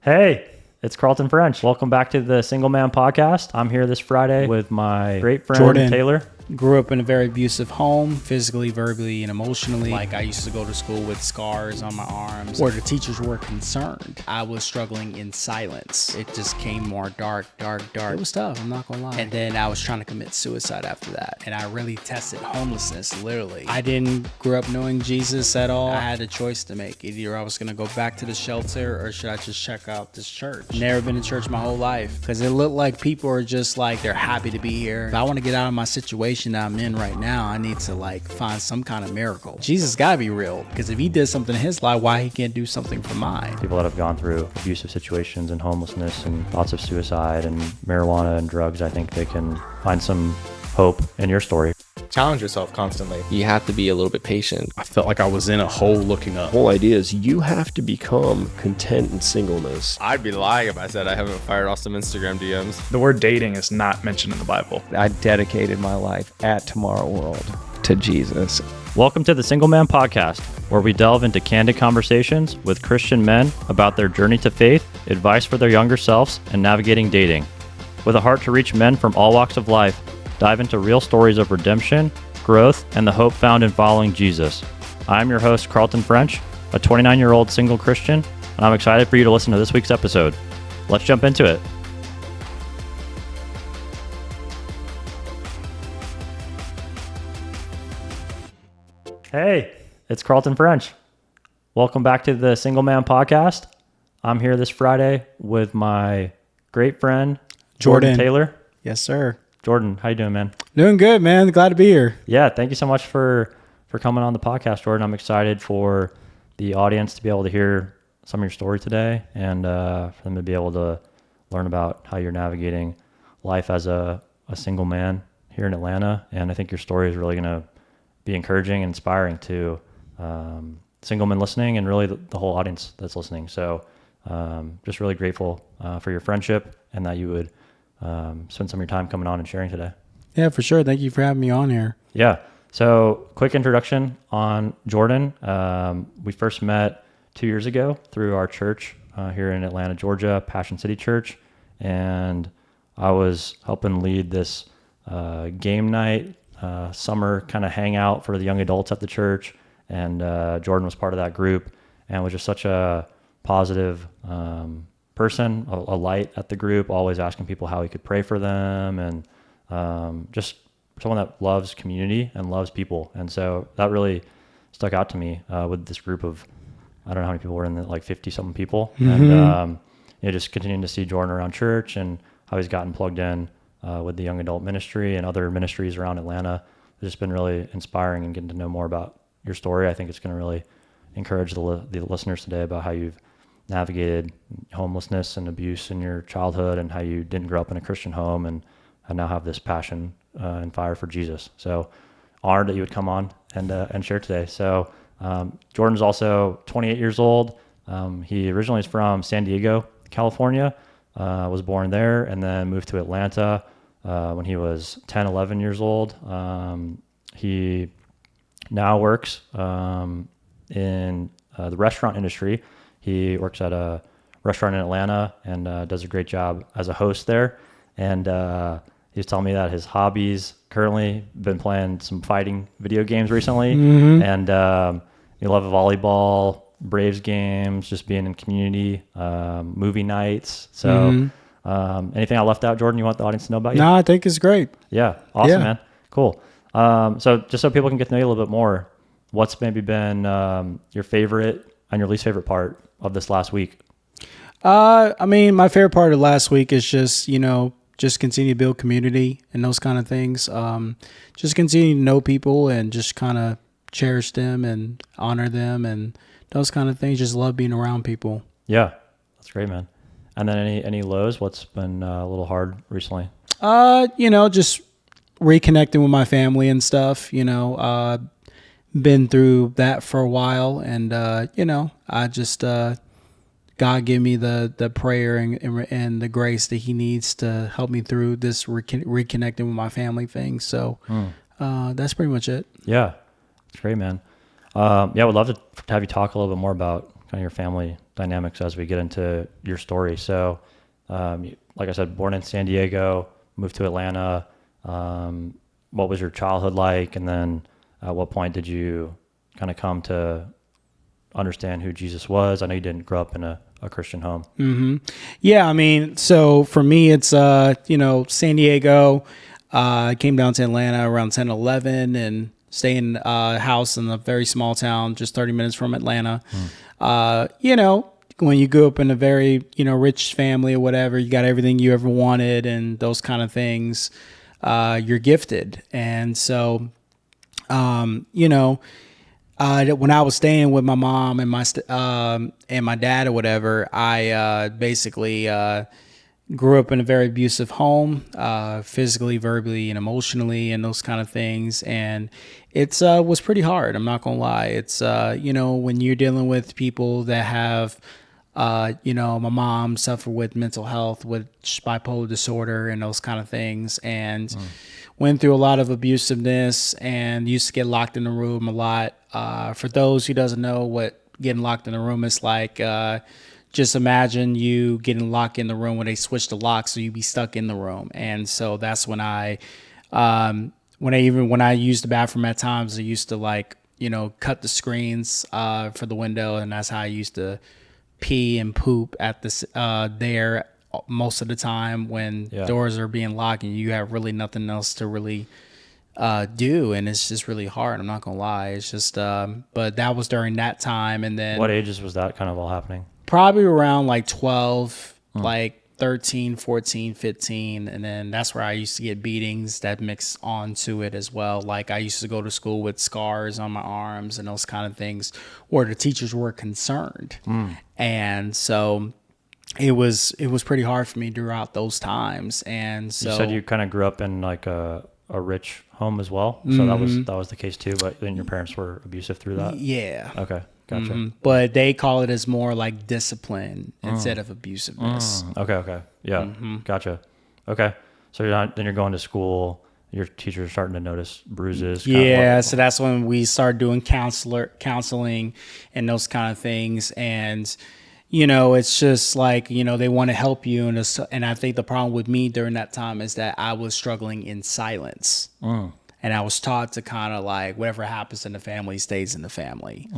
Hey, it's Carlton French. Welcome back to the Single Man Podcast. I'm here this Friday with my great friend, Jordan. Taylor. Grew up in a very abusive home, physically, verbally, and emotionally. Like, I used to go to school with scars on my arms where the teachers were concerned. I was struggling in silence. It just came more dark. It was tough, I'm not gonna lie. And then I was trying to commit suicide after that. And I really tested homelessness, literally. I didn't grow up knowing Jesus at all. I had a choice to make. Either I was gonna go back to the shelter or should I just check out this church? Never been to church my whole life because it looked like people are just like, they're happy to be here. If I want to get out of my situation that I'm in right now, I need to like find some kind of miracle. Jesus gotta be real, because if he did something in his life, why he can't do something for mine? People that have gone through abusive situations and homelessness and thoughts of suicide and marijuana and drugs, I think they can find some hope in your story. Challenge yourself constantly. You have to be a little bit patient. I felt like I was in a hole looking up. The whole idea is you have to become content in singleness. I'd be lying if I said I haven't fired off some Instagram DMs. The word dating is not mentioned in the Bible. I dedicated my life at Tomorrow World to Jesus. Welcome to the Single Man Podcast, where we delve into candid conversations with Christian men about their journey to faith, advice for their younger selves, and navigating dating. With a heart to reach men from all walks of life, dive into real stories of redemption, growth, and the hope found in following Jesus. I'm your host, Carlton French, a 29-year-old single Christian, and I'm excited for you to listen to this week's episode. Let's jump into it. Hey, it's Carlton French. Welcome back to the Single Man Podcast. I'm here this Friday with my great friend, Jordan Taylor. Yes, sir. Jordan, how you doing, man? Doing good, man. Glad to be here. Yeah, thank you so much for coming on the podcast, Jordan. I'm excited for the audience to be able to hear some of your story today and for them to be able to learn about how you're navigating life as a single man here in Atlanta. And I think your story is really going to be encouraging and inspiring to single men listening and really the whole audience that's listening. So just really grateful for your friendship and that you would spend some of your time coming on and sharing today. Yeah, for sure. Thank you for having me on here. Yeah. So quick introduction on Jordan. We first met 2 years ago through our church here in Atlanta, Georgia, Passion City Church. And I was helping lead this game night, summer kind of hangout for the young adults at the church. And Jordan was part of that group and was just such a positive person, a light at the group, always asking people how he could pray for them, and just someone that loves community and loves people. And so that really stuck out to me with this group of, I don't know how many people were in there, like 50 something people. And just continuing to see Jordan around church and how he's gotten plugged in with the young adult ministry and other ministries around Atlanta. It's just been really inspiring and getting to know more about your story. I think it's going to really encourage the listeners today about how you've navigated homelessness and abuse in your childhood and how you didn't grow up in a Christian home and now have this passion and fire for Jesus. So honored that you would come on and share today. So Jordan's also 28 years old. He originally is from San Diego, California, was born there and then moved to Atlanta when he was 10, 11 years old. He now works in the restaurant industry. He works at a restaurant in Atlanta and does a great job as a host there. And he was telling me that his hobbies currently been playing some fighting video games recently. And you love volleyball, Braves games, just being in community, movie nights. So anything I left out, Jordan, you want the audience to know about you? No, I think it's great. Yeah. Awesome, man. Cool. So just so people can get to know you a little bit more, what's maybe been your favorite and your least favorite part of this last week? I mean, my favorite part of last week is just, just continue to build community and those kind of things. Just continue to know people and just kind of cherish them and honor them and those kind of things. Just love being around people. Yeah. That's great, man. And then any lows? What's been a little hard recently? Just reconnecting with my family and stuff, been through that for a while. And, I just, God give me the prayer and the grace that he needs to help me through this reconnecting with my family thing. So that's pretty much it. Yeah. That's great, man. Would love to have you talk a little bit more about kind of your family dynamics as we get into your story. So, like I said, born in San Diego, moved to Atlanta. What was your childhood like? And then at what point did you kind of come to understand who Jesus was? I know you didn't grow up in a Christian home. Mm-hmm. Yeah, I mean, so for me, it's, San Diego. I came down to Atlanta around 10, 11 and stay in a house in a very small town, just 30 minutes from Atlanta. When you grew up in a very, rich family or whatever, you got everything you ever wanted and those kind of things. You're gifted. And so, when I was staying with my mom and my dad or whatever, I basically grew up in a very abusive home, physically, verbally, and emotionally, and those kind of things. And it was pretty hard. I'm not gonna lie. It's when you're dealing with people that have, my mom suffered with mental health, with bipolar disorder, and those kind of things, and went through a lot of abusiveness, and used to get locked in the room a lot. For those who doesn't know what getting locked in the room is like, just imagine you getting locked in the room when they switch the lock, so you'd be stuck in the room. And so that's when I used the bathroom at times, I used to cut the screens for the window, and that's how I used to pee and poop at this there most of the time when doors are being locked and you have really nothing else to really do, and it's just really hard. I'm not gonna lie. It's just but that was during that time. And then What ages was that kind of all happening? probably around like 12, like 13, 14, 15. And then that's where I used to get beatings that mix onto it as well. Like I used to go to school with scars on my arms and those kind of things where the teachers were concerned. And so it was pretty hard for me throughout those times. And so You said you kind of grew up in like a rich home as well. So that was the case too, but then your parents were abusive through that? Yeah. Okay. Gotcha. But they call it as more like discipline instead of abusiveness. Okay. Yeah. Gotcha. Okay. So then you're going to school. Your teachers are starting to notice bruises. Yeah. So that's when we started doing counseling and those kind of things. And, it's just like, they want to help you. And I think the problem with me during that time is that I was struggling in silence. And I was taught to kind of like whatever happens in the family stays in the family.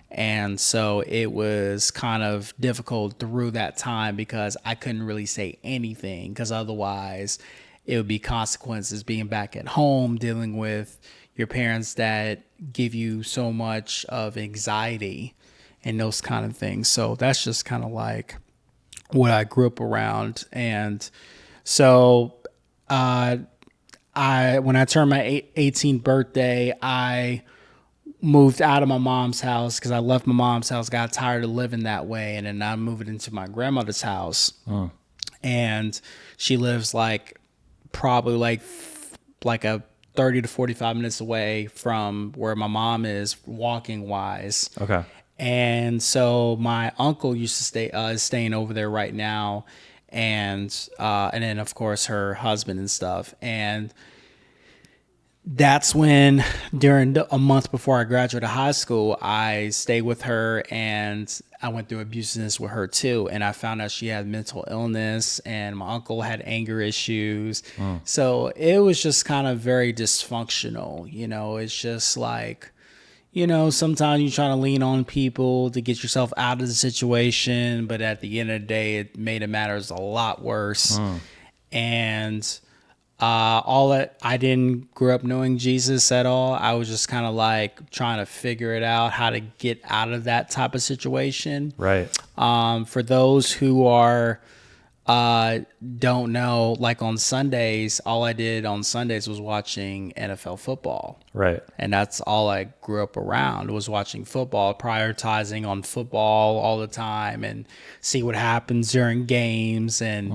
And so it was kind of difficult through that time because I couldn't really say anything, because otherwise it would be consequences being back at home, dealing with your parents that give you so much of anxiety and those kind of things. So that's just kind of like what I grew up around. And so when I turned my 18th birthday, I moved out of my mom's house because I left my mom's house, got tired of living that way. And then I moved into my grandmother's house. And she lives probably like a 30 to 45 minutes away from where my mom is, walking wise. Okay. And so my uncle used to is staying over there right now. And then of course her husband and stuff. And that's when during a month before I graduated high school, I stayed with her and I went through abusiveness with her too. And I found out she had mental illness and my uncle had anger issues. So it was just kind of very dysfunctional. It's just like, sometimes you try to lean on people to get yourself out of the situation, but at the end of the day, it made it matters a lot worse. And all that, I didn't grow up knowing Jesus at all. I was just kind of like trying to figure it out, how to get out of that type of situation. Right. For those who don't know, like on Sundays, all I did on Sundays was watching NFL football. Right. And that's all I grew up around, was watching football, prioritizing on football all the time and see what happens during games and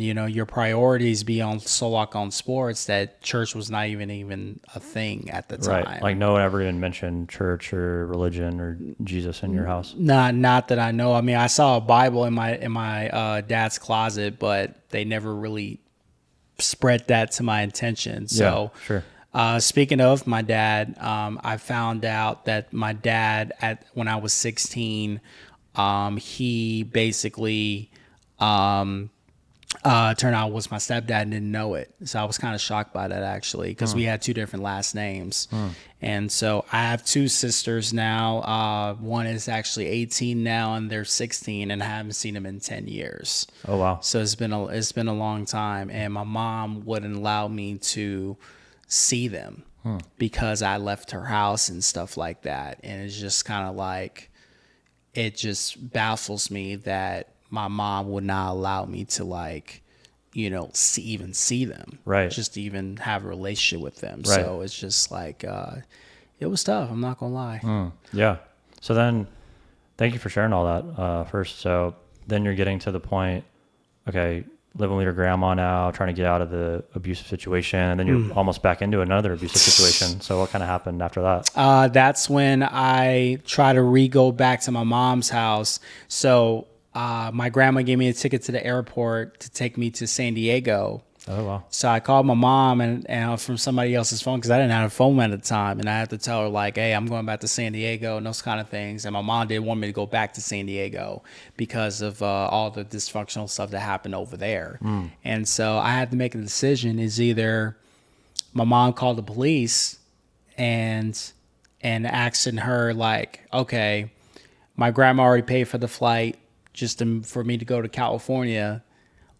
your priorities be on sports, that church was not even a thing at the time. Right. Like no one ever even mentioned church or religion or Jesus in your house. Not that I know. I mean, I saw a Bible in my dad's closet, but they never really spread that to my attention. So, yeah, sure. Speaking of my dad, I found out that my dad, when I was 16, He basically turned out was my stepdad and didn't know it. So I was kind of shocked by that, actually, because we had two different last names. And so I have two sisters now. One is actually 18 now, and they're 16, and I haven't seen them in 10 years. Oh, wow. So it's been a long time, and my mom wouldn't allow me to see them because I left her house and stuff like that. And it's just kind of like, it just baffles me that my mom would not allow me to, like, even see them, Right? Just to even have a relationship with them. Right. So it's just like, it was tough. I'm not gonna lie. Yeah. So then, thank you for sharing all that first. So then you're getting to the point, okay, living with your grandma now, trying to get out of the abusive situation, and then you're almost back into another abusive situation. So what kind of happened after that? That's when I try to go back to my mom's house. So my grandma gave me a ticket to the airport to take me to San Diego. Oh, wow. So I called my mom and from somebody else's phone, because I didn't have a phone at the time, and I had to tell her, like, hey, I'm going back to San Diego and those kind of things. And my mom didn't want me to go back to San Diego because of all the dysfunctional stuff that happened over there. And so I had to make a decision. Is either my mom called the police and asking her, like, okay, my grandma already paid for the flight for me to go to California,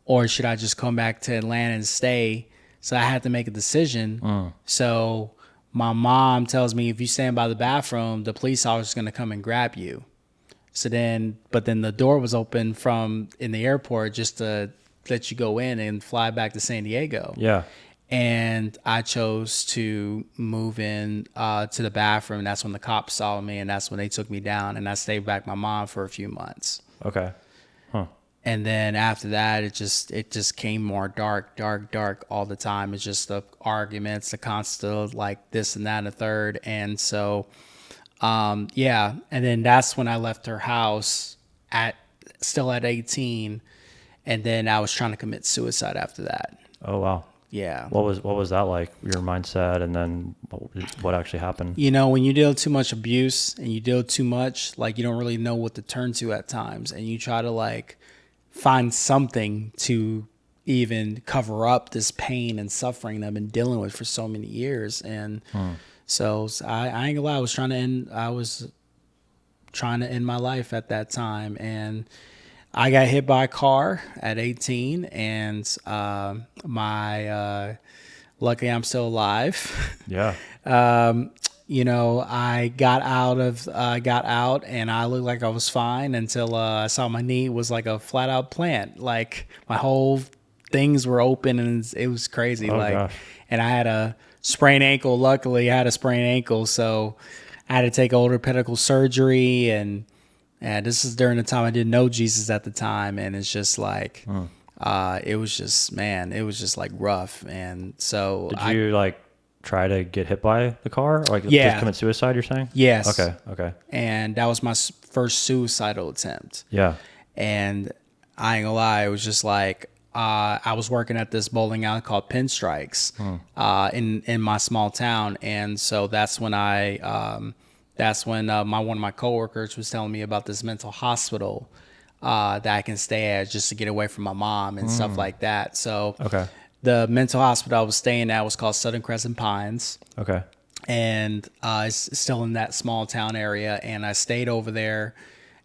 or should I just come back to Atlanta and stay? So I had to make a decision. So my mom tells me, if you stand by the bathroom, the police officer is going to come and grab you. But then the door was open in the airport just to let you go in and fly back to San Diego. Yeah. And I chose to move in to the bathroom. That's when the cops saw me, and that's when they took me down, and I stayed back with my mom for a few months. Okay. Huh. And then after that, it just came more dark all the time. It's just the arguments, the constant, like, this and that and the third. And so, yeah. And then that's when I left her house still at 18. And then I was trying to commit suicide after that. Oh, wow. Yeah. What was that like, your mindset, and then what actually happened? When you deal with too much abuse and you deal too much, like, you don't really know what to turn to at times, and you try to, like, find something to even cover up this pain and suffering that I've been dealing with for so many years. And so I ain't gonna lie, I was trying to end my life at that time, and I got hit by a car at 18, and luckily I'm still alive. Yeah. I got out and I looked like I was fine until I saw my knee was like a flat out plant. Like, my whole things were open, and it was crazy. Oh, gosh. And I had a sprained ankle. Luckily, I had a sprained ankle, so I had to take orthopedic surgery. And this is during the time I didn't know Jesus at the time, and it's just like, it was just like rough. And so did you like try to get hit by the car, like, Yeah. just commit suicide, you're saying? Yes. Okay. And that was my first suicidal attempt. Yeah. And I ain't gonna lie, it was just like, I was working at this bowling alley called Pinstrikes in my small town. And so that's when one of my coworkers was telling me about this mental hospital that I can stay at just to get away from my mom and stuff like that. So Okay. the mental hospital I was staying at was called Southern Crescent Pines. Okay. And it's still in that small town area. And I stayed over there,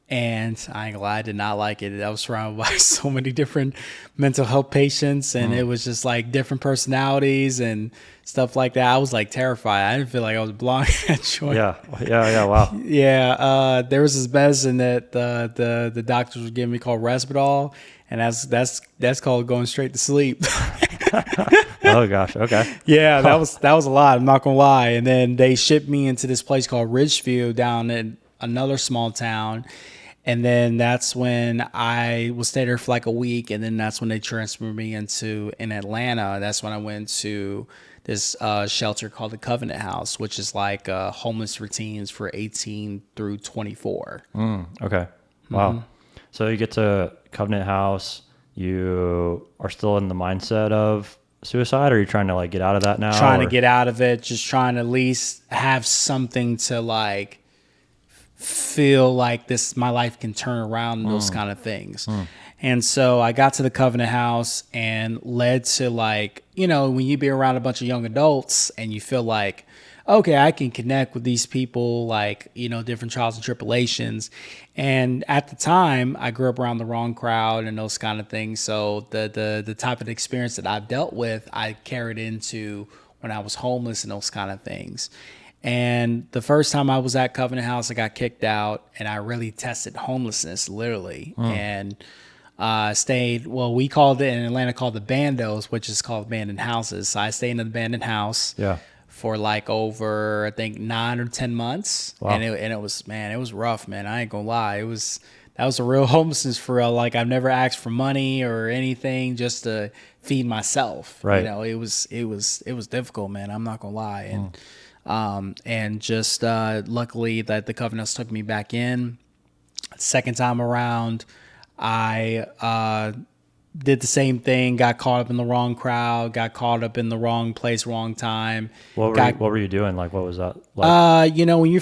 and I ain't gonna lie, I did not like it. I was surrounded by so many different mental health patients, and it was just like different personalities and stuff like that. I was like terrified. I didn't feel like I was belonging at joint. Yeah. Wow. Yeah. There was this medicine that the doctors were giving me called Resveratrol, and that's called going straight to sleep. Oh gosh. Okay. Yeah, that was a lot. I'm not gonna lie. And then they shipped me into this place called Ridgeview down in another small town. And then that's when I was stay there for like a week. And then that's when they transferred me in Atlanta. That's when I went to this shelter called the Covenant House, which is like homeless routines for 18 through 24. Okay. Wow. So you get to Covenant House. You are still in the mindset of suicide, or are you trying to like get out of that now? Trying to get out of it, just trying to at least have something to like feel like my life can turn around and those kind of things. And so I got to the Covenant House and led to like, when you be around a bunch of young adults and you feel like, okay, I can connect with these people, like, different trials and tribulations. And at the time, I grew up around the wrong crowd and those kind of things. So the type of experience that I've dealt with, I carried into when I was homeless and those kind of things. And the first time I was at Covenant House, I got kicked out and I really tested homelessness, literally. And stayed, we called it in Atlanta called the bandos, which is called abandoned houses. So I stayed in an abandoned house for like over, I think 9 or 10 months. Wow. And it was, man, it was rough, man. I ain't gonna lie. That was a real homelessness for real. Like I've never asked for money or anything just to feed myself. Right. It was difficult, man. I'm not gonna lie. And just luckily that the Covenants took me back in. Second time around, I did the same thing, got caught up in the wrong crowd, got caught up in the wrong place, wrong time. What were you doing? Like, what was that like? When you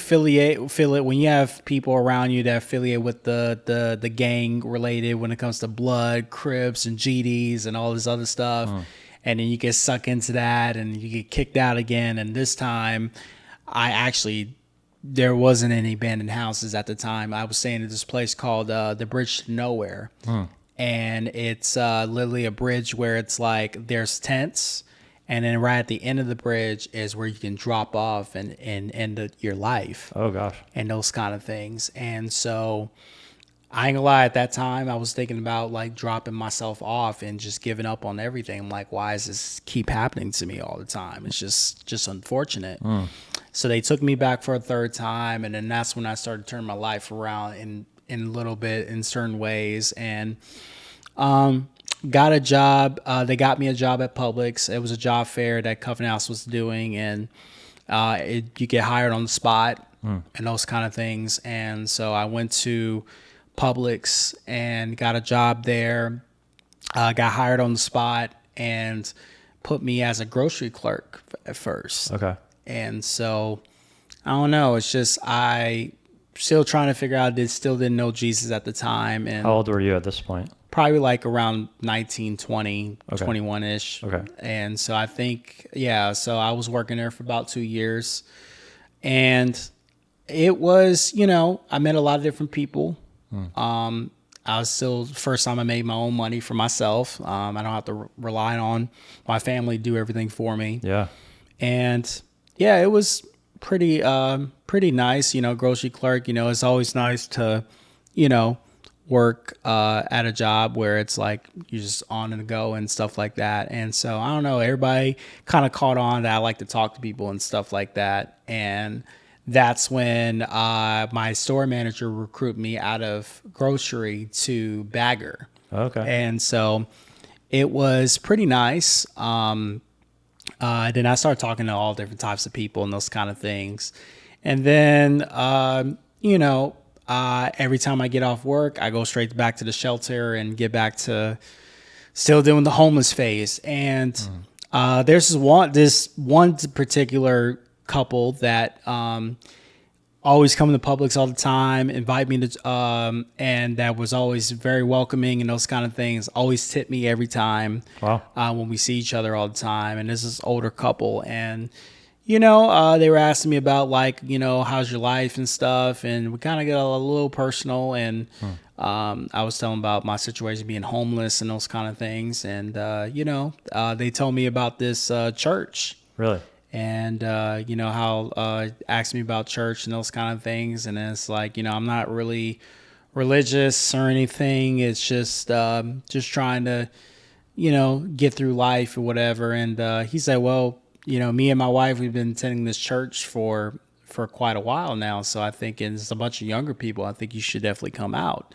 when you have people around you that affiliate with the gang related when it comes to Blood, Crips, and GDs and all this other stuff. And then you get sucked into that and you get kicked out again. And this time, there wasn't any abandoned houses at the time. I was staying at this place called the Bridge to Nowhere. And it's literally a bridge where it's like there's tents. And then right at the end of the bridge is where you can drop off and end your life. Oh, gosh. And those kind of things. And so I ain't gonna lie, at that time, I was thinking about like dropping myself off and just giving up on everything. I'm like, why does this keep happening to me all the time? It's just unfortunate. So they took me back for a third time. And then that's when I started turning my life around in a little bit in certain ways. And got a job. They got me a job at Publix. It was a job fair that Covenant House was doing. And you get hired on the spot and those kind of things. And so I went to Publix and got a job there, got hired on the spot and put me as a grocery clerk at first. Okay. And so I don't know. It's just, I still trying to figure out, still didn't know Jesus at the time. And how old were you at this point? Probably like around 19, 20, okay. 21-ish. Okay. And so I think, so I was working there for about 2 years and it was, I met a lot of different people. I was still first time I made my own money for myself. I don't have to rely on my family to do everything for me. Yeah. And it was pretty nice, grocery clerk, it's always nice to, work at a job where it's like you're just on and go and stuff like that. And so I don't know, everybody kind of caught on that I like to talk to people and stuff like that. And that's when my store manager recruited me out of grocery to bagger. Okay. And so it was pretty nice. Then I started talking to all different types of people and those kind of things. And then, every time I get off work, I go straight back to the shelter and get back to still doing the homeless phase. And there's this one particular couple that always come to Publix all the time, invite me to, and that was always very welcoming and those kind of things. Always tip me every time. Wow. When we see each other all the time. And this is an older couple, and they were asking me about like, how's your life and stuff, and we kind of got a little personal. And I was telling about my situation being homeless and those kind of things, and they told me about this church. Really? And, how asked me about church and those kind of things. And it's like, I'm not really religious or anything. It's just trying to, get through life or whatever. And he said, well, me and my wife, we've been attending this church for quite a while now. So I think, and it's a bunch of younger people, I think you should definitely come out.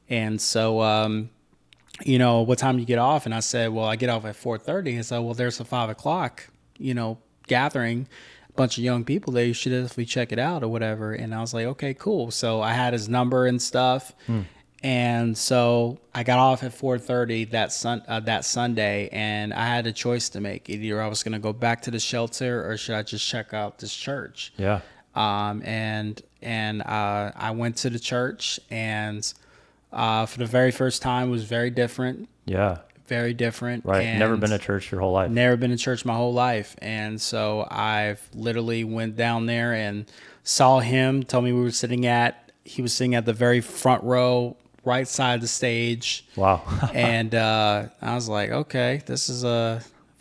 And so, what time do you get off? And I said, well, I get off at 4:30. And so, well, there's a 5 o'clock, gathering, a bunch of young people there, you should definitely check it out or whatever. And I was like, okay, cool. So I had his number and stuff. And so I got off at 4:30 that Sunday, and I had a choice to make. Either I was going to go back to the shelter or should I just check out this church? Yeah. I went to the church, and for the very first time it was very different. Yeah. Very different. Right. And Never been to church your whole life. never been to church my whole life. And so I've literally went down there and saw him, told me he was sitting at the very front row, right side of the stage. Wow. And I was like, okay, this is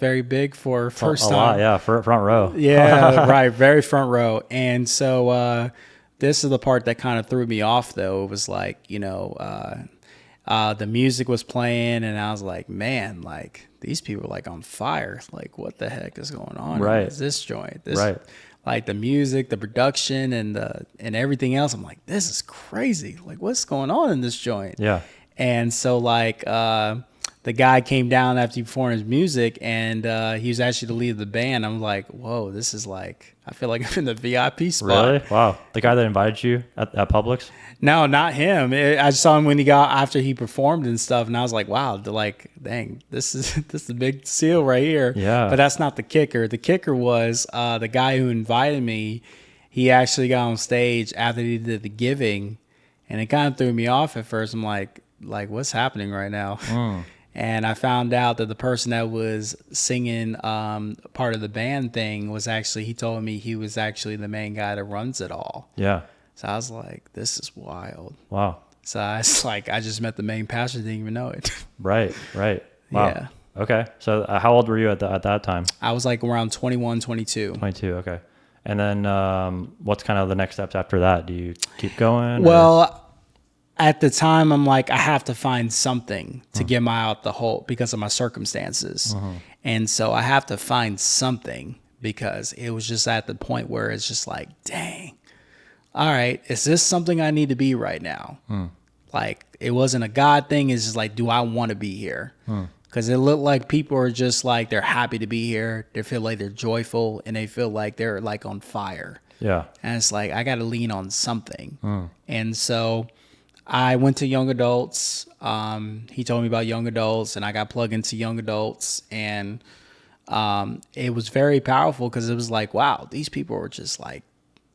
very big for first a time. lot, yeah, front row. Yeah, right, very front row. And so this is the part that kind of threw me off, though. It was like, the music was playing, and I was like, man, like these people are like on fire. Like, what the heck is going on? Right. Is this joint? Right. Like the music, the production, and everything else. I'm like, this is crazy. Like, what's going on in this joint? Yeah. And so like the guy came down after he performed his music, and he was actually the lead of the band. I'm like, whoa, this is like, I feel like I'm in the VIP spot. Really? Wow. The guy that invited you at Publix? No, not him. I saw him when he got after he performed and stuff, and I was like, wow, like, dang, this is a big seal right here. Yeah. But that's not the kicker. The kicker was the guy who invited me. He actually got on stage after he did the giving, and it kind of threw me off at first. I'm like what's happening right now? And I found out that the person that was singing part of the band thing was actually, he told me he was actually the main guy that runs it all. Yeah. So I was like, this is wild. Wow. So I just met the main pastor, didn't even know it. Right. Wow. Yeah. Okay. So how old were you at that time? I was like around 21, 22. 22. Okay. And then what's kind of the next steps after that? Do you keep going? Well, at the time, I'm like, I have to find something to get my out the hole because of my circumstances. And so I have to find something, because it was just at the point where it's just like, dang, all right, is this something I need to be right now? Like, it wasn't a God thing. It's just like, do I want to be here? Because it looked like people are just like, they're happy to be here. They feel like they're joyful, and they feel like they're like on fire. Yeah. And it's like, I got to lean on something. And so I went to young adults. He told me about young adults, and I got plugged into young adults. And it was very powerful, because it was like, wow, these people were just like,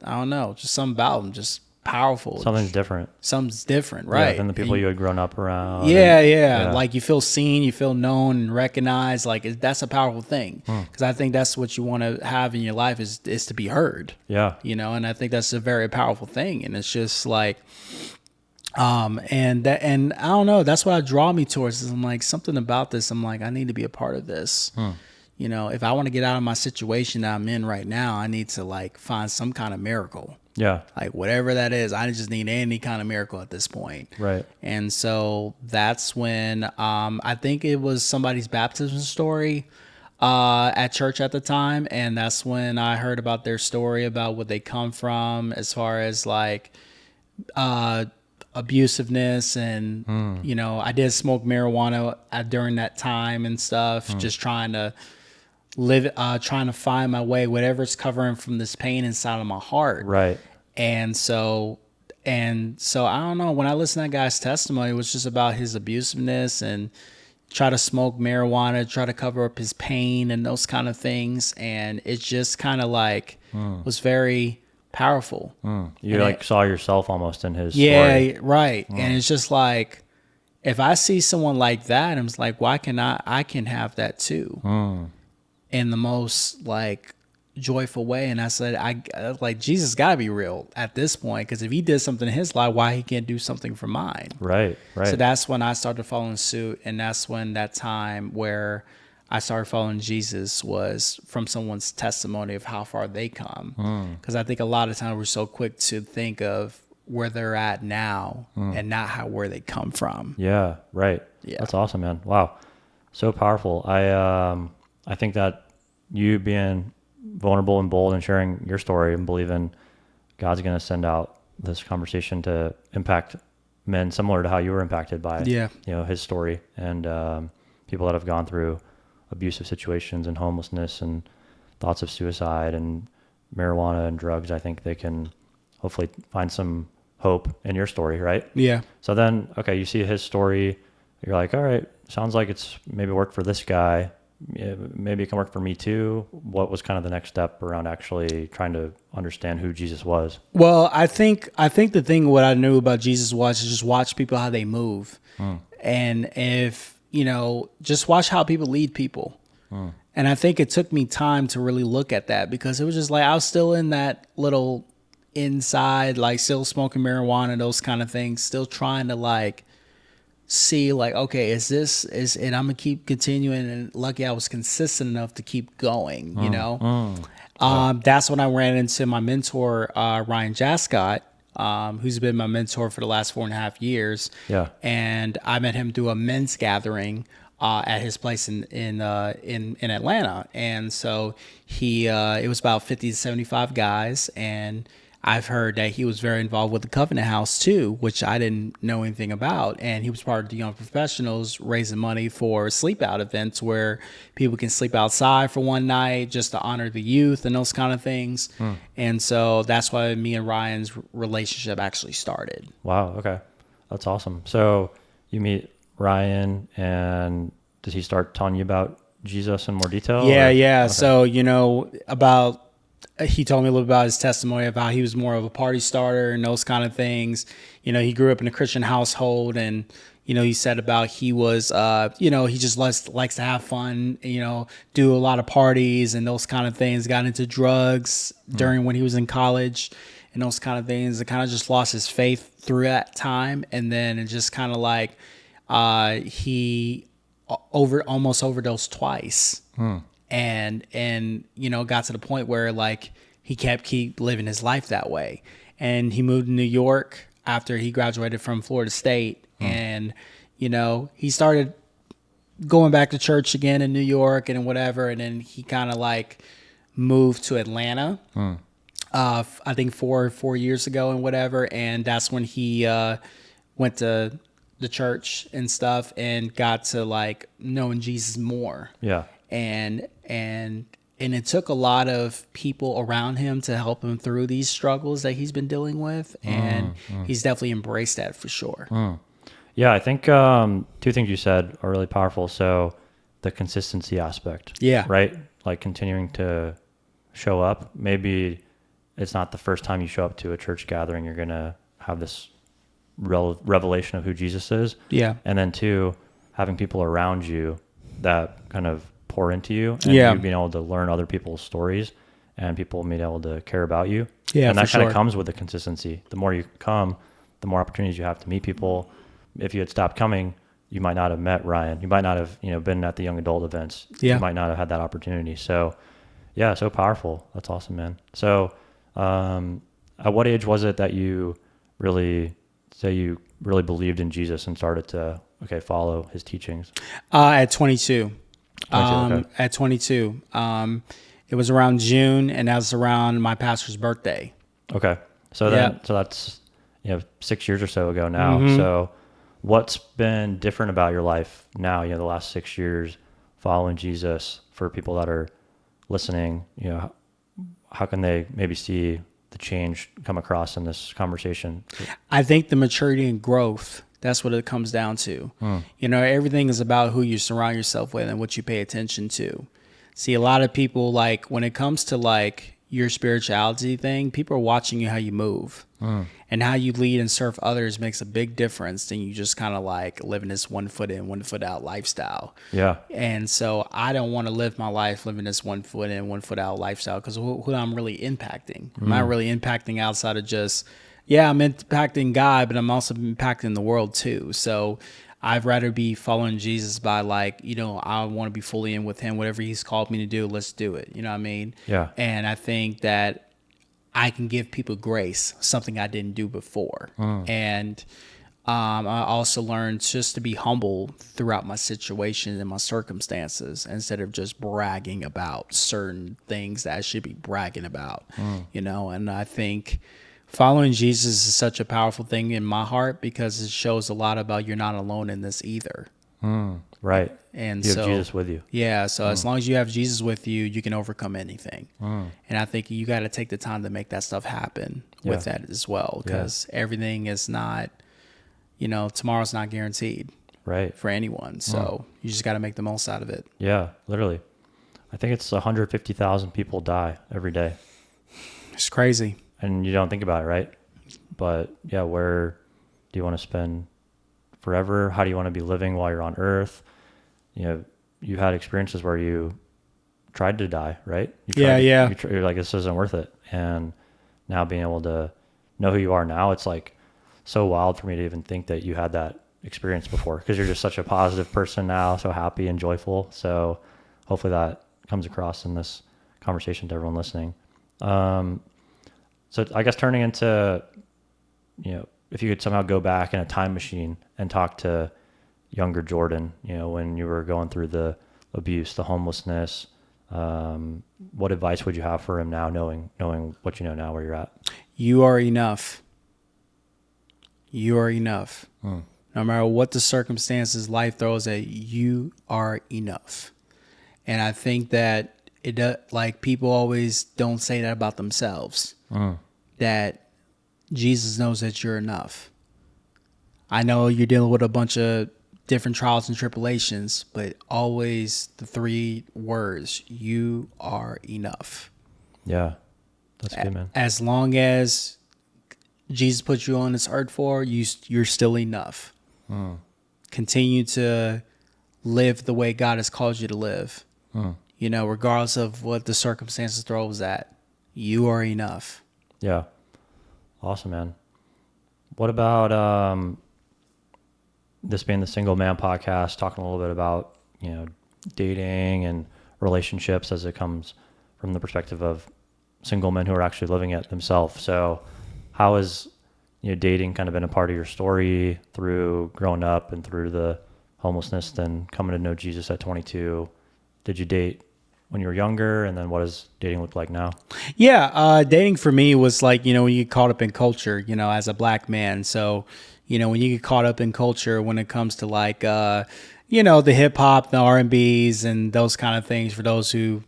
I don't know, just something about them, just powerful. Something's different. Something's different, right? Yeah, than the people you had grown up around. Yeah. Like, you feel seen, you feel known and recognized. Like, that's a powerful thing, because I think that's what you want to have in your life is to be heard. Yeah. And I think that's a very powerful thing. And it's just like, and I don't know, that's what draw me towards is I'm like, something about this, I'm like, I need to be a part of this. If I want to get out of my situation that I'm in right now, I need to like find some kind of miracle. Yeah. Like, whatever that is, I just need any kind of miracle at this point. Right. And so that's when I think it was somebody's baptism story at church at the time. And that's when I heard about their story about what they come from as far as like abusiveness. And, I did smoke marijuana during that time and stuff, just trying to live, trying to find my way, whatever's covering from this pain inside of my heart. Right. And so I don't know, when I listened to that guy's testimony, it was just about his abusiveness and try to smoke marijuana, try to cover up his pain and those kind of things. And it just kind of like was very powerful. You like saw yourself almost in his story. story. Right. And it's just like, if I see someone like that, I'm just like, why can I can have that too. In the most like joyful way. And I said, I like, Jesus gotta be real at this point, because if he did something in his life, why he can't do something for mine? Right. So that's when I started following suit, and that's when that time where I started following Jesus was from someone's testimony of how far they come. Because I think a lot of times we're so quick to think of where they're at now and not where they come from. Yeah. Right. Yeah. That's awesome, man. Wow. So powerful. I think that you being vulnerable and bold and sharing your story and believing God's going to send out this conversation to impact men similar to how you were impacted by his story, and people that have gone through abusive situations and homelessness and thoughts of suicide and marijuana and drugs. I think they can hopefully find some hope in your story, right? Yeah. So then, okay, you see his story, you're like, all right, sounds like it's maybe worked for this guy. maybe it can work for me too. What was kind of the next step around actually trying to understand who Jesus was? Well, I think the thing what I knew about Jesus was to just watch people how they move, and if just watch how people lead people. And I think it took me time to really look at that, because it was just like I was still in that little inside, like still smoking marijuana, those kind of things, still trying to like see like, okay, and I'm gonna keep continuing, and lucky I was consistent enough to keep going, That's when I ran into my mentor, Ryan Jascott, who's been my mentor for the last 4.5 years. Yeah. And I met him through a men's gathering at his place in Atlanta. And so it was about 50 to 75 guys, and I've heard that he was very involved with the Covenant House too, which I didn't know anything about. And he was part of the Young Professionals, raising money for sleep out events where people can sleep outside for one night just to honor the youth and those kind of things. And so that's why me and Ryan's relationship actually started. Wow. Okay. That's awesome. So you meet Ryan, and did he start telling you about Jesus in more detail? Yeah. Okay. So, he told me a little about his testimony of how he was more of a party starter and those kind of things. He grew up in a Christian household, and, he said about he was, he just likes to have fun, do a lot of parties and those kind of things, got into drugs during when he was in college and those kind of things, and kind of just lost his faith through that time. And then it just kind of like, he almost overdosed twice. And got to the point where like he keep living his life that way. And he moved to New York after he graduated from Florida State. And, he started going back to church again in New York and whatever. And then he kind of like moved to Atlanta, I think four years ago and whatever. And that's when he went to the church and stuff and got to like knowing Jesus more. Yeah. And it took a lot of people around him to help him through these struggles that he's been dealing with. And he's definitely embraced that for sure. Yeah, I think two things you said are really powerful. So the consistency aspect. Yeah. Right? Like continuing to show up. Maybe it's not the first time you show up to a church gathering you're going to have this revelation of who Jesus is. Yeah. And then two, having people around you that kind of pour into you, and you being able to learn other people's stories and people being able to care about you. Yeah, and that for kind of sure. comes with the consistency. The more you come, the more opportunities you have to meet people. If you had stopped coming, you might not have met Ryan. You might not have, been at the young adult events. Yeah. You might not have had that opportunity. So yeah, so powerful. That's awesome, man. So at what age was it that you really believed in Jesus and started to follow his teachings? At 22. Okay. At 22. It was around June, and that was around my pastor's birthday. Okay. So that's 6 years or so ago now. Mm-hmm. So what's been different about your life now, the last 6 years following Jesus, for people that are listening? How can they maybe see the change come across in this conversation? I think the maturity and growth, that's what it comes down to. Everything is about who you surround yourself with and what you pay attention to. See, a lot of people, like when it comes to like your spirituality thing, people are watching you how you move, and how you lead and serve others makes a big difference than you just kind of like living this 1 foot in, 1 foot out lifestyle. Yeah. And so I don't want to live my life living this 1 foot in, 1 foot out lifestyle, because who I'm really impacting. Am I really impacting outside of just, I'm impacting God, but I'm also impacting the world too. So I'd rather be following Jesus by like, I want to be fully in with him. Whatever he's called me to do, let's do it. You know what I mean? Yeah. And I think that I can give people grace, something I didn't do before. And I also learned just to be humble throughout my situation and my circumstances, instead of just bragging about certain things that I should be bragging about, and I think following Jesus is such a powerful thing in my heart, because it shows a lot about you're not alone in this either. Right. And you so have Jesus with you. Yeah. So as long as you have Jesus with you, you can overcome anything. And I think you got to take the time to make that stuff happen with that as well, because everything is not, tomorrow's not guaranteed. Right. for anyone. So you just got to make the most out of it. Yeah, literally. I think it's 150,000 people die every day. It's crazy. And you don't think about it, right? But yeah, where do you want to spend forever? How do you want to be living while you're on earth? You know, you had experiences where you tried to die, right? You're like, this isn't worth it. And now being able to know who you are now, it's like so wild for me to even think that you had that experience before, because you're just such a positive person now, so happy and joyful. So hopefully that comes across in this conversation to everyone listening. So I guess turning into, you know, if you could somehow go back in a time machine and talk to younger Jordan, you know, when you were going through the abuse, the homelessness, what advice would you have for him now, knowing what you know now, where you're at? You are enough. You are enough. No matter what the circumstances life throws at you, you are enough. And I think that like people always don't say that about themselves, that Jesus knows that you're enough. I know you're dealing with a bunch of different trials and tribulations, but always the 3 words, you are enough. Yeah, that's good, man. As long as Jesus put you on this earth for, you're still enough. Continue to live the way God has called you to live. You know, regardless of what the circumstances throws at, you are enough. Yeah. Awesome, man. What about this being the Single Man podcast, talking a little bit about, you know, dating and relationships as it comes from the perspective of single men who are actually living it themselves. So how has, you know, dating kind of been a part of your story through growing up and through the homelessness, then coming to know Jesus at 22? Did you date when you were younger? And then what does dating look like now? Yeah. Dating for me was like, you know, when you get caught up in culture, you know, as a black man. So, you know, when you get caught up in culture, when it comes to like, you know, the hip hop, the R&Bs and those kind of things, for those who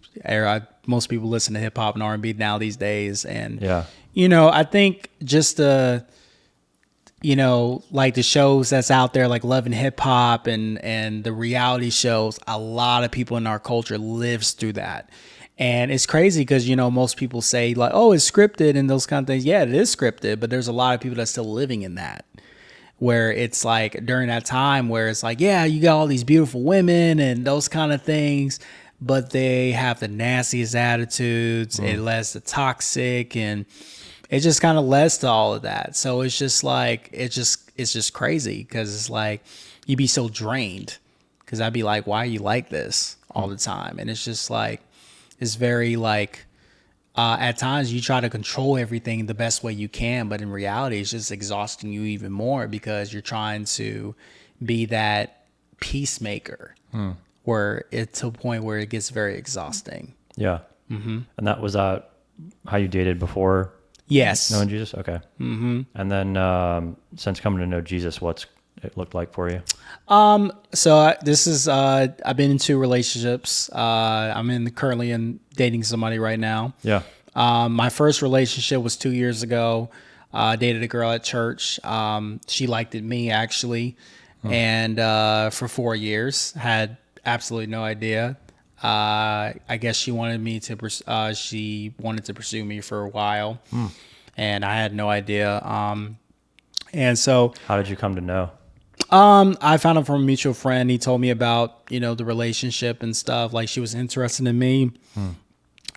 most people listen to hip hop and R&B now these days. And, you know, I think just you know, like the shows that's out there, like Love and Hip Hop and the reality shows, a lot of people in our culture lives through that. And it's crazy because, you know, most people say like, oh, it's scripted and those kind of things. Yeah, it is scripted, but there's a lot of people that's still living in that, where it's like during that time where it's like, yeah, you got all these beautiful women and those kind of things, but they have the nastiest attitudes. It leads to toxic, and it just kind of leads to all of that. So it's just like, it's just crazy, because it's like you'd be so drained, because I'd be like, why are you like this all the time? And it's just like, it's very like, at times you try to control everything the best way you can, but in reality, it's just exhausting you even more, because you're trying to be that peacemaker where it's to a point where it gets very exhausting. Yeah. And that was how you dated before? Yes. Knowing Jesus? Okay. And then since coming to know Jesus, what's it looked like for you? So this is, I've been in 2 relationships. I'm currently dating somebody right now. Yeah. My first relationship was 2 years ago. Dated a girl at church. She liked me actually. And, for 4 years, had absolutely no idea. I guess she wanted to pursue me for a while, and I had no idea. And so, how did you come to know? I found out from a mutual friend. He told me about, you know, the relationship and stuff. Like, she was interested in me,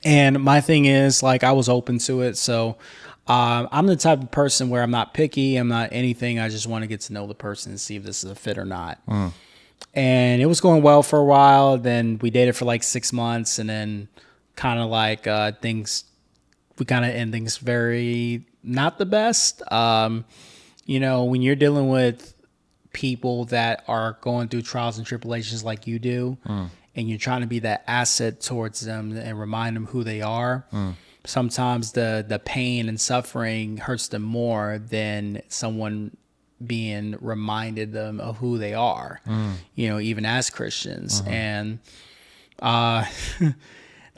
and my thing is, like, I was open to it. So, I'm the type of person where I'm not picky. I'm not anything. I just want to get to know the person and see if this is a fit or not. And it was going well for a while. Then we dated for like 6 months, and then kind of like we kind of end things very not the best. You know, when you're dealing with people that are going through trials and tribulations like you do, and you're trying to be that asset towards them and remind them who they are, sometimes the pain and suffering hurts them more than someone being reminded them of who they are, you know, even as Christians. And the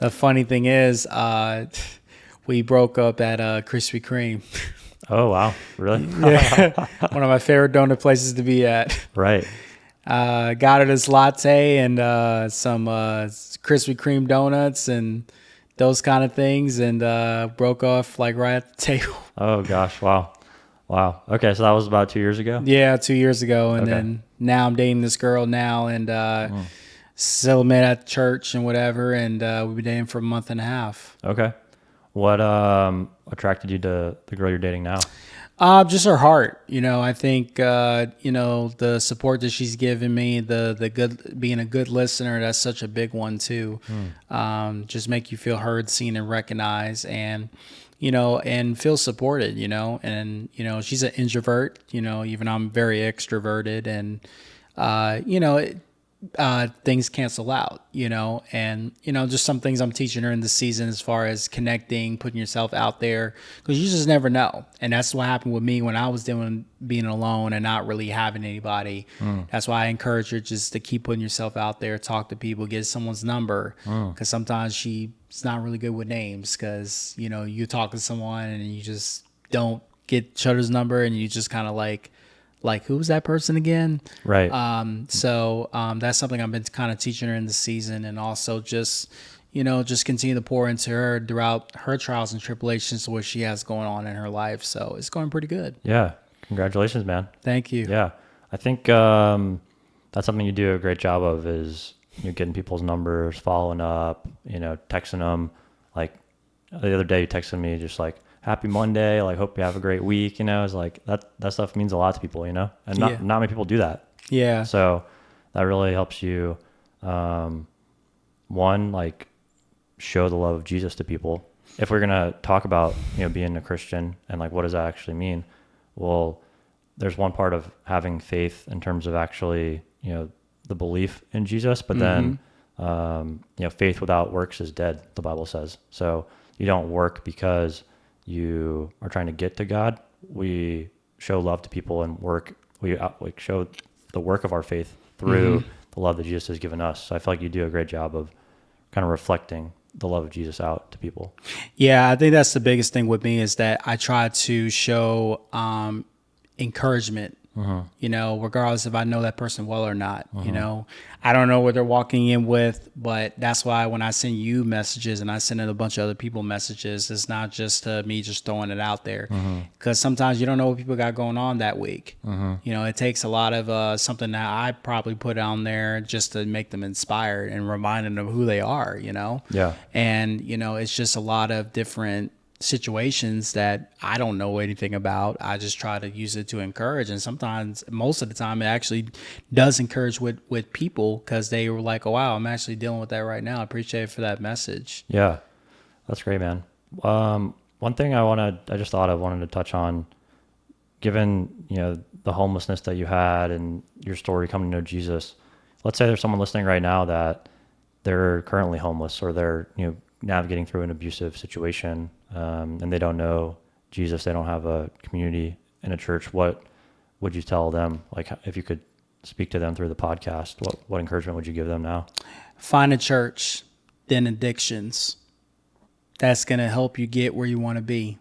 funny thing is, we broke up at Krispy Kreme. Oh, wow. Really? Yeah. One of my favorite donut places to be at. Right. Got her this latte and some Krispy Kreme donuts and those kind of things, and broke off like right at the table. Oh gosh, wow. Okay, so that was about 2 years ago. Yeah, 2 years ago, and Okay. then now I'm dating this girl now, and still met at church and whatever, and we've been dating for a month and a half. Okay. What attracted you to the girl you're dating now? Just her heart, I think, the support that she's given me, the good, being a good listener, that's such a big one too. Just make you feel heard, seen, and recognized, and, and feel supported, and, she's an introvert, even I'm very extroverted, and, things cancel out, and, just some things I'm teaching her in the season as far as connecting, putting yourself out there, because you just never know. And that's what happened with me when I was being alone and not really having anybody. That's why I encourage her just to keep putting yourself out there, talk to people, get someone's number, because sometimes she's not really good with names, because, you talk to someone and you just don't get each other's number, and you just kind of like, who's that person again? Right. So that's something I've been kind of teaching her in the season, and also just, just continue to pour into her throughout her trials and tribulations to what she has going on in her life. So it's going pretty good. Yeah. Congratulations, man. Thank you. Yeah. I think that's something you do a great job of, is getting people's numbers, following up, texting them. Like the other day you texted me just like, happy Monday, like hope you have a great week, it's like that stuff means a lot to people, and not many people do that. Yeah. So that really helps you, one, like show the love of Jesus to people. If we're going to talk about, being a Christian and like, what does that actually mean? Well, there's one part of having faith in terms of actually, the belief in Jesus, but then, faith without works is dead, the Bible says. So you don't work because you are trying to get to God. We show love to people and we show the work of our faith through the love that Jesus has given us. So I feel like you do a great job of kind of reflecting the love of Jesus out to people. Yeah, I think that's the biggest thing with me, is that I try to show encouragement, regardless if I know that person well or not. I don't know what they're walking in with, but that's why when I send you messages and I send in a bunch of other people messages, it's not just me just throwing it out there, because sometimes you don't know what people got going on that week. It takes a lot of something that I probably put on there just to make them inspired and remind them of who they are, Yeah. And, it's just a lot of different situations that I don't know anything about. I just try to use it to encourage, and sometimes, most of the time, it actually does encourage with people, because they were like, oh wow, I'm actually dealing with that right now. I appreciate it for that message. Yeah, that's great, man. One thing I just thought I wanted to touch on, given the homelessness that you had and your story coming to know Jesus. Let's say there's someone listening right now that they're currently homeless, or they're navigating through an abusive situation, and they don't know Jesus, they don't have a community in a church. What would you tell them? Like, if you could speak to them through the podcast, what encouragement would you give them now? Find a church, then addictions. That's going to help you get where you want to be,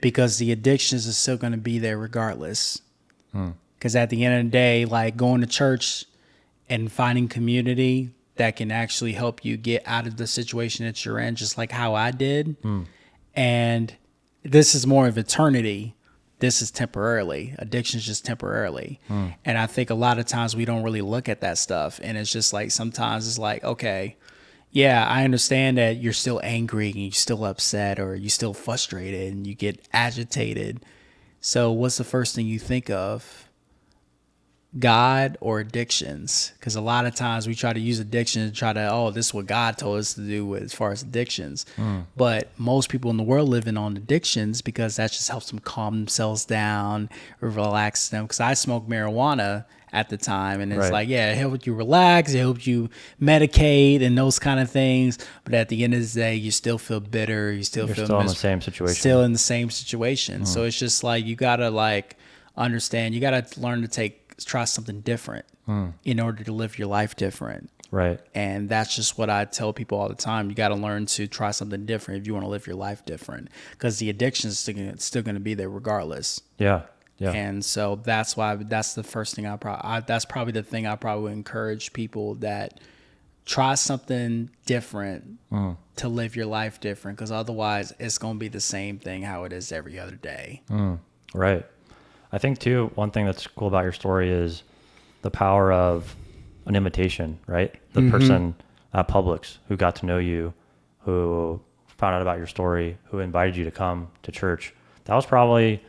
because the addictions are still going to be there regardless. Because at the end of the day, like going to church and finding community that can actually help you get out of the situation that you're in, just like how I did. And this is more of eternity. This is temporarily. Addiction is just temporarily. And I think a lot of times we don't really look at that stuff. And it's just like, sometimes it's like, okay, yeah, I understand that you're still angry and you're still upset, or you're still frustrated and you get agitated. So what's the first thing you think of? God or addictions? Because a lot of times we try to use addiction to try to, this is what God told us to do as far as addictions. But most people in the world living on addictions because that just helps them calm themselves down or relax them. Because I smoked marijuana at the time, and it's Right. like, yeah, it helped you relax, it helped you medicate and those kind of things. But at the end of the day, you still feel bitter. You still You're feel still in the same situation. Still in the same situation. So it's just like, you gotta like understand. You gotta learn to try something different in order to live your life different. Right. And that's just what I tell people all the time. You got to learn to try something different if you want to live your life different, because the addiction is still going to be there regardless. Yeah. Yeah. And so that's the first thing that's probably the thing I probably would encourage people, that try something different to live your life different, because otherwise it's going to be the same thing how it is every other day. Right. I think too, one thing that's cool about your story is the power of an invitation, right? The person at Publix who got to know you, who found out about your story, who invited you to come to church. That was probably,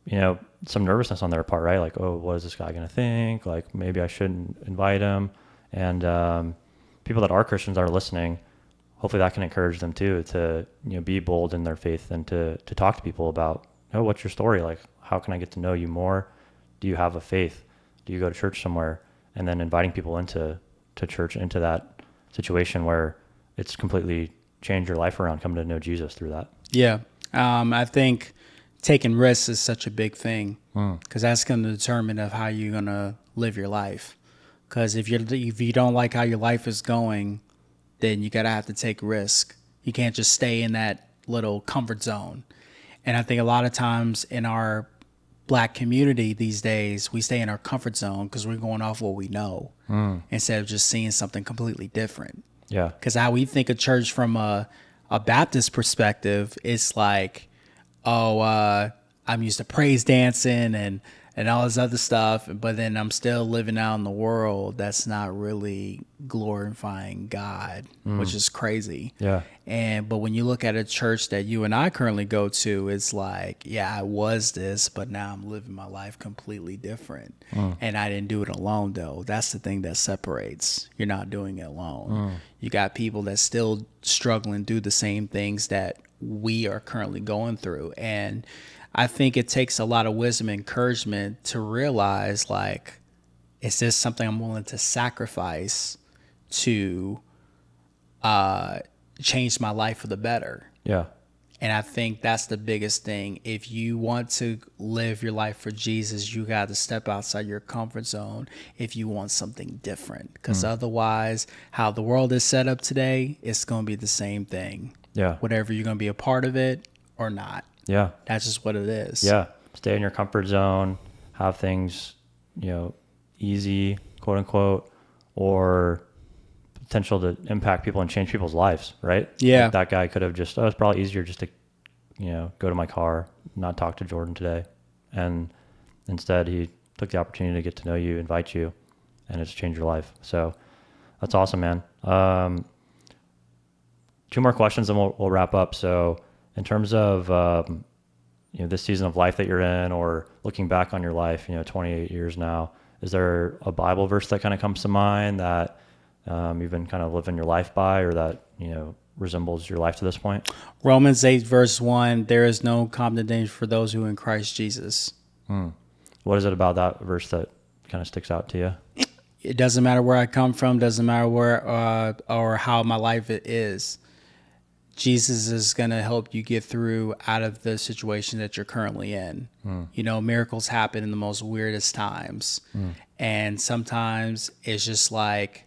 some nervousness on their part, right? Like, oh, what is this guy going to think? Like, maybe I shouldn't invite him. And people that are Christians are listening. Hopefully that can encourage them too, to, be bold in their faith and to talk to people about, what's your story? Like, how can I get to know you more? Do you have a faith? Do you go to church somewhere? And then inviting people into church, into that situation where it's completely changed your life around, coming to know Jesus through that. Yeah. I think taking risks is such a big thing, because that's going to determine of how you're going to live your life. Because if you don't like how your life is going, then you got to have to take risk. You can't just stay in that little comfort zone. And I think a lot of times in our Black community these days, we stay in our comfort zone because we're going off what we know instead of just seeing something completely different. Yeah. Because how we think of church from a Baptist perspective, it's like, I'm used to praise dancing and all this other stuff, but then I'm still living out in the world that's not really glorifying God, which is crazy. Yeah. But when you look at a church that you and I currently go to, it's like, yeah, I was this, but now I'm living my life completely different. And I didn't do it alone, though. That's the thing that separates. You're not doing it alone. You got people that still struggle and do the same things that we are currently going through. And I think it takes a lot of wisdom and encouragement to realize, like, is this something I'm willing to sacrifice to change my life for the better? Yeah. And I think that's the biggest thing. If you want to live your life for Jesus, you got to step outside your comfort zone if you want something different. Because otherwise, how the world is set up today, it's going to be the same thing. Yeah. Whatever, you're going to be a part of it or not. Yeah. That's just what it is. Yeah. Stay in your comfort zone, have things, easy, quote unquote, or potential to impact people and change people's lives, right? Yeah. Like that guy could have just, it's probably easier just to, go to my car, not talk to Jordan today. And instead he took the opportunity to get to know you, invite you, and it's changed your life. So that's awesome, man. 2 more questions and we'll wrap up. So in terms of, this season of life that you're in, or looking back on your life, 28 years now, is there a Bible verse that kind of comes to mind that you've been kind of living your life by, or that, resembles your life to this point? Romans 8 verse 1, there is no condemnation for those who are in Christ Jesus. What is it about that verse that kind of sticks out to you? It doesn't matter where I come from, doesn't matter where or how my life is. Jesus is going to help you get through out of the situation that you're currently in. Miracles happen in the most weirdest times. And sometimes it's just like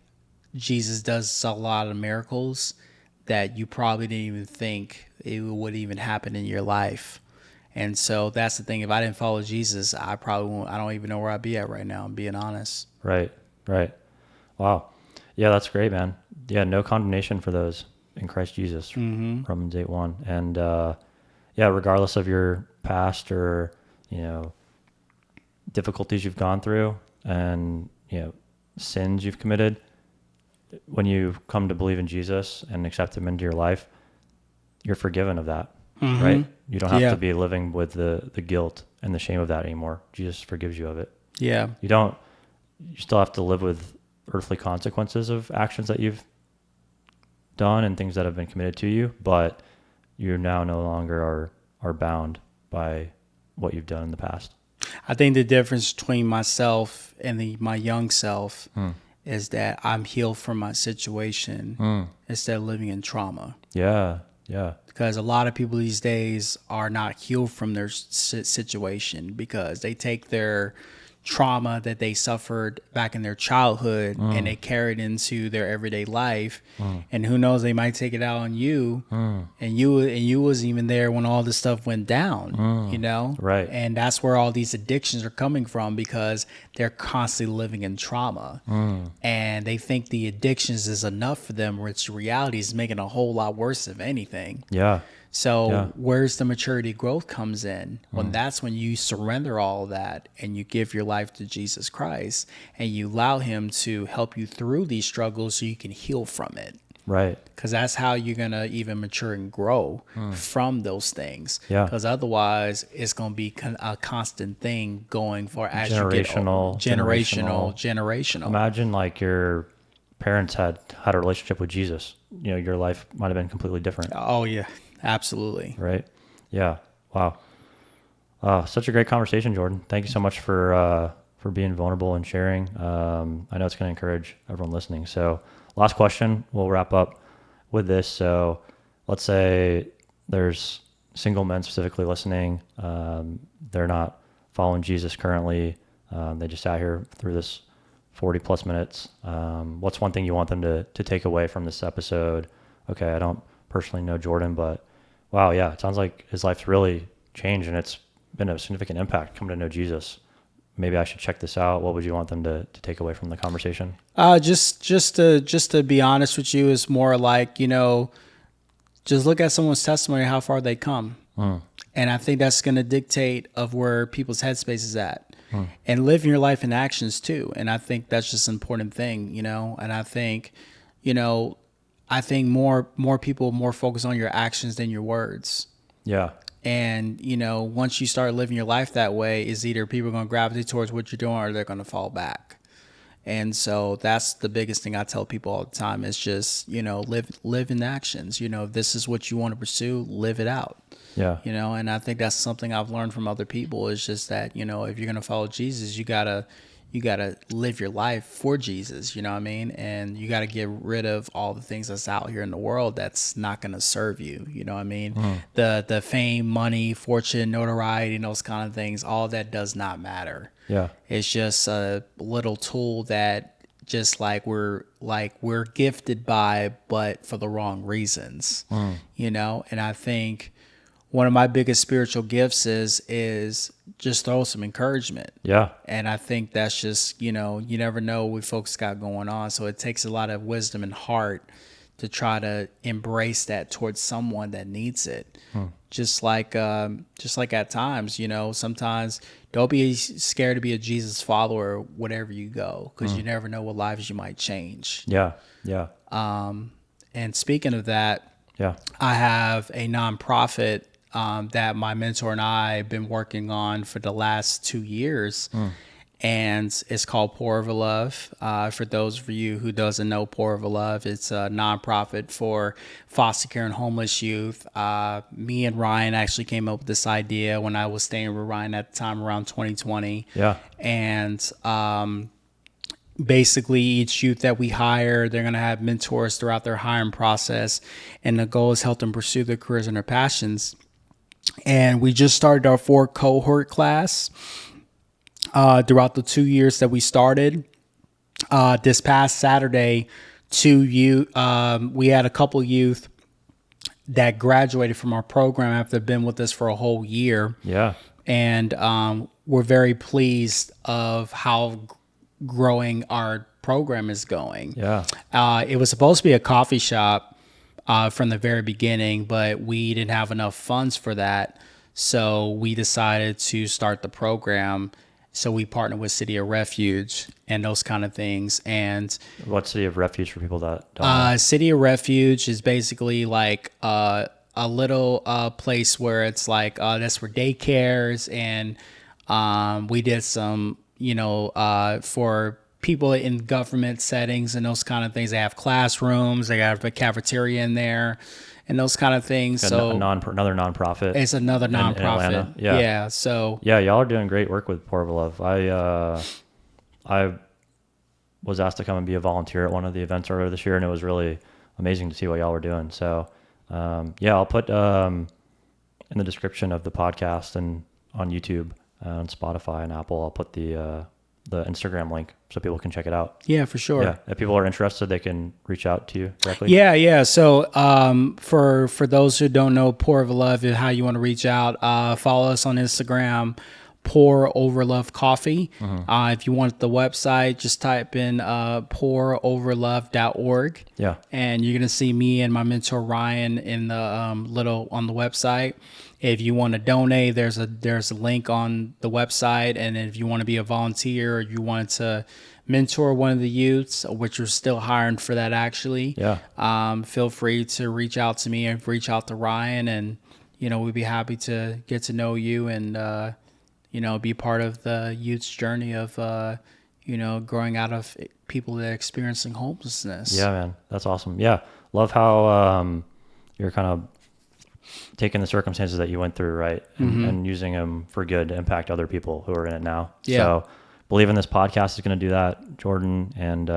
Jesus does a lot of miracles that you probably didn't even think it would even happen in your life. And so that's the thing. If I didn't follow Jesus, I probably won't. I don't even know where I'd be at right now, I'm being honest. Right. Wow. Yeah, that's great, man. Yeah, no condemnation for those in Christ Jesus, Romans 8:1. And regardless of your past or, difficulties you've gone through and, sins you've committed, when you come to believe in Jesus and accept him into your life, you're forgiven of that, right? You don't have to be living with the guilt and the shame of that anymore. Jesus forgives you of it. Yeah. You still have to live with earthly consequences of actions that you've done and things that have been committed to you, but you now no longer are bound by what you've done in the past. I think the difference between myself and my young self is that I'm healed from my situation instead of living in trauma. Yeah. Because a lot of people these days are not healed from their situation because they take their trauma that they suffered back in their childhood and they carried into their everyday life. And who knows, they might take it out on you, and you wasn't even there when all this stuff went down, you know? Right. And that's where all these addictions are coming from, because they're constantly living in trauma. And they think the addictions is enough for them, which reality is making a whole lot worse, if anything. Yeah. So where's the maturity growth comes in? When that's when you surrender all of that and you give your life to Jesus Christ and you allow him to help you through these struggles so you can heal from it. Right. Because that's how you're going to even mature and grow from those things. Yeah. Because otherwise it's going to be a constant thing going for as you get older. Generational. Imagine like your parents had a relationship with Jesus. You know, your life might have been completely different. Oh, yeah. Absolutely. Right. Yeah. Wow. Such a great conversation, Jordan. Thank you so much for being vulnerable and sharing. I know it's going to encourage everyone listening. So last question, we'll wrap up with this. So let's say there's single men specifically listening. They're not following Jesus currently. They just sat here through this 40 plus minutes. What's one thing you want them to take away from this episode? Okay, I don't personally know Jordan, but wow, yeah, it sounds like his life's really changed and it's been a significant impact coming to know Jesus. Maybe I should check this out. What would you want them to take away from the conversation? Just to be honest with you, is more like, you know, just look at someone's testimony, how far they come. And I think that's going to dictate of where people's headspace is at. And living your life in actions too. And I think that's just an important thing, you know. And I think, you know, more people more focus on your actions than your words. Yeah. And, you know, once you start living your life that way, is either people are going to gravitate towards what you're doing or they're going to fall back. And so that's the biggest thing I tell people all the time is just, you know, live in actions. You know, if this is what you want to pursue, live it out. Yeah. You know, and I think that's something I've learned from other people is just that, you know, if you're going to follow Jesus, you got to live your life for Jesus, you know what I mean? And you got to get rid of all the things that's out here in the world that's not going to serve you, you know what I mean? The fame, money, fortune, notoriety, and those kind of things, all that does not matter. Yeah. It's just a little tool that just like we're gifted by, but for the wrong reasons, you know? And I think one of my biggest spiritual gifts is just throw some encouragement. Yeah. And I think that's just, you know, you never know what folks got going on. So it takes a lot of wisdom and heart to try to embrace that towards someone that needs it. Just like at times, you know, sometimes don't be scared to be a Jesus follower wherever you go, because you never know what lives you might change. Yeah. Yeah. And speaking of that, Yeah. I have a nonprofit that my mentor and I have been working on for the last 2 years. And it's called Pour Over Love. For those of you who doesn't know Pour Over Love, it's a nonprofit for foster care and homeless youth. Me and Ryan actually came up with this idea when I was staying with Ryan at the time around 2020. Yeah. And basically each youth that we hire, they're going to have mentors throughout their hiring process. And the goal is help them pursue their careers and their passions. And we just started our 4 cohort class throughout the 2 years that we started. This past Saturday, we had a couple youth that graduated from our program after they've been with us for a whole year. Yeah. And we're very pleased of how growing our program is going. Yeah. It was supposed to be a coffee shop from the very beginning, but we didn't have enough funds for that. So we decided to start the program. So we partnered with City of Refuge and those kind of things. And What City of Refuge for people that don't know? City of Refuge is basically like a little place where it's like that's where daycares, and we did some, you know, for people in government settings and those kind of things. They have classrooms, they have a cafeteria in there, and those kind of things. So Another nonprofit. it's another in nonprofit. Atlanta. Yeah. So Yeah, y'all are doing great work with Pour Over Love. I was asked to come and be a volunteer at one of the events earlier this year, and it was really amazing to see what y'all were doing. So, I'll put in the description of the podcast and on YouTube on Spotify and Apple. I'll put the Instagram link so people can check it out. Yeah, for sure. Yeah, if people are interested, they can reach out to you directly. Yeah. So for those who don't know Pour Over Love and how you want to reach out, follow us on Instagram, Pour Over Love Coffee. If you want the website, just type in pouroverlove.org. Yeah. And you're going to see me and my mentor Ryan in the on the website. If you want to donate, there's a link on the website. And if you want to be a volunteer or you want to mentor one of the youths, which we're still hiring for that actually, feel free to reach out to me and reach out to Ryan, and we'd be happy to get to know you and be part of the youth's journey of growing out of people that are experiencing homelessness. Yeah, man, that's awesome. Yeah, love how you're kind of taking the circumstances that you went through, right, and using them for good to impact other people who are in it now. Yeah. So believe in this podcast is going to do that, Jordan, and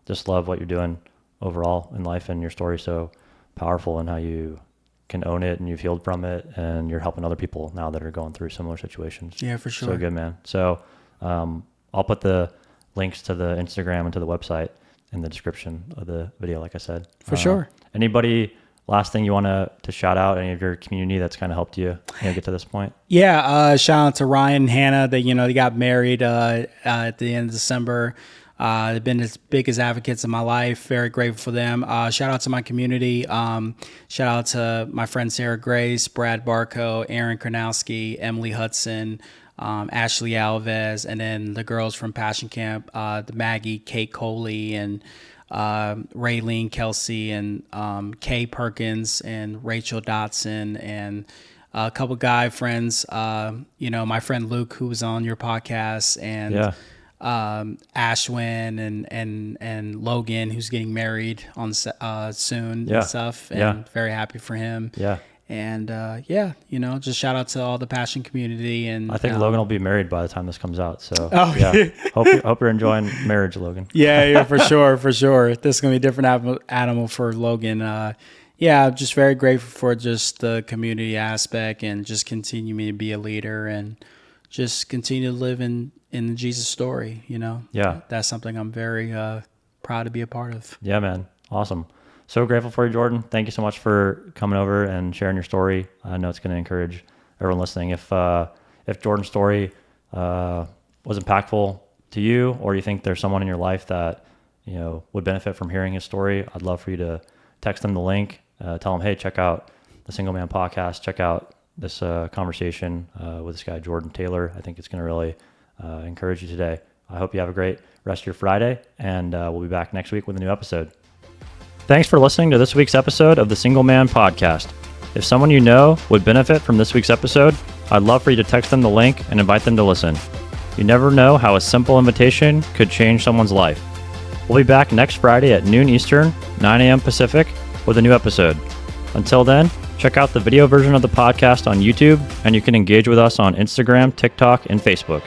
just love what you're doing overall in life, and your story so powerful and how you can own it and you've healed from it and you're helping other people now that are going through similar situations. Yeah, for sure. So good, man. So I'll put the links to the Instagram and to the website in the description of the video, like I said. For sure. Anybody, last thing you want to shout out, any of your community that's kind of helped you get to this point? Yeah, shout out to Ryan and Hannah. They got married at the end of December. They've been as big as advocates in my life. Very grateful for them. Shout out to my community. Shout out to my friend Sarah Grace, Brad Barco, Aaron Karnowski, Emily Hudson, Ashley Alves, and then the girls from Passion Camp, the Maggie, Kate Coley, and Raylene Kelsey, and Kay Perkins, and Rachel Dotson, and a couple guy friends. My friend Luke, who was on your podcast, and Ashwin and Logan, who's getting married on soon and stuff, and very happy for him. Yeah. And just shout out to all the Passion community. And I think Logan will be married by the time this comes out. So hope you're enjoying marriage, Logan. Yeah, for sure. This is gonna be a different animal for Logan. Just very grateful for just the community aspect and just continue me to be a leader and just continue to live in the Jesus story. That's something I'm very proud to be a part of. Yeah, man. Awesome. So grateful for you, Jordan. Thank you so much for coming over and sharing your story. I know it's going to encourage everyone listening. If Jordan's story was impactful to you, or you think there's someone in your life that would benefit from hearing his story, I'd love for you to text them the link. Tell them, hey, check out the Single Man podcast. Check out this conversation with this guy, Jordan Taylor. I think it's going to really encourage you today. I hope you have a great rest of your Friday, and we'll be back next week with a new episode. Thanks for listening to this week's episode of the Single Man Podcast. If someone you know would benefit from this week's episode, I'd love for you to text them the link and invite them to listen. You never know how a simple invitation could change someone's life. We'll be back next Friday at noon Eastern, 9 a.m. Pacific, with a new episode. Until then, check out the video version of the podcast on YouTube, and you can engage with us on Instagram, TikTok, and Facebook.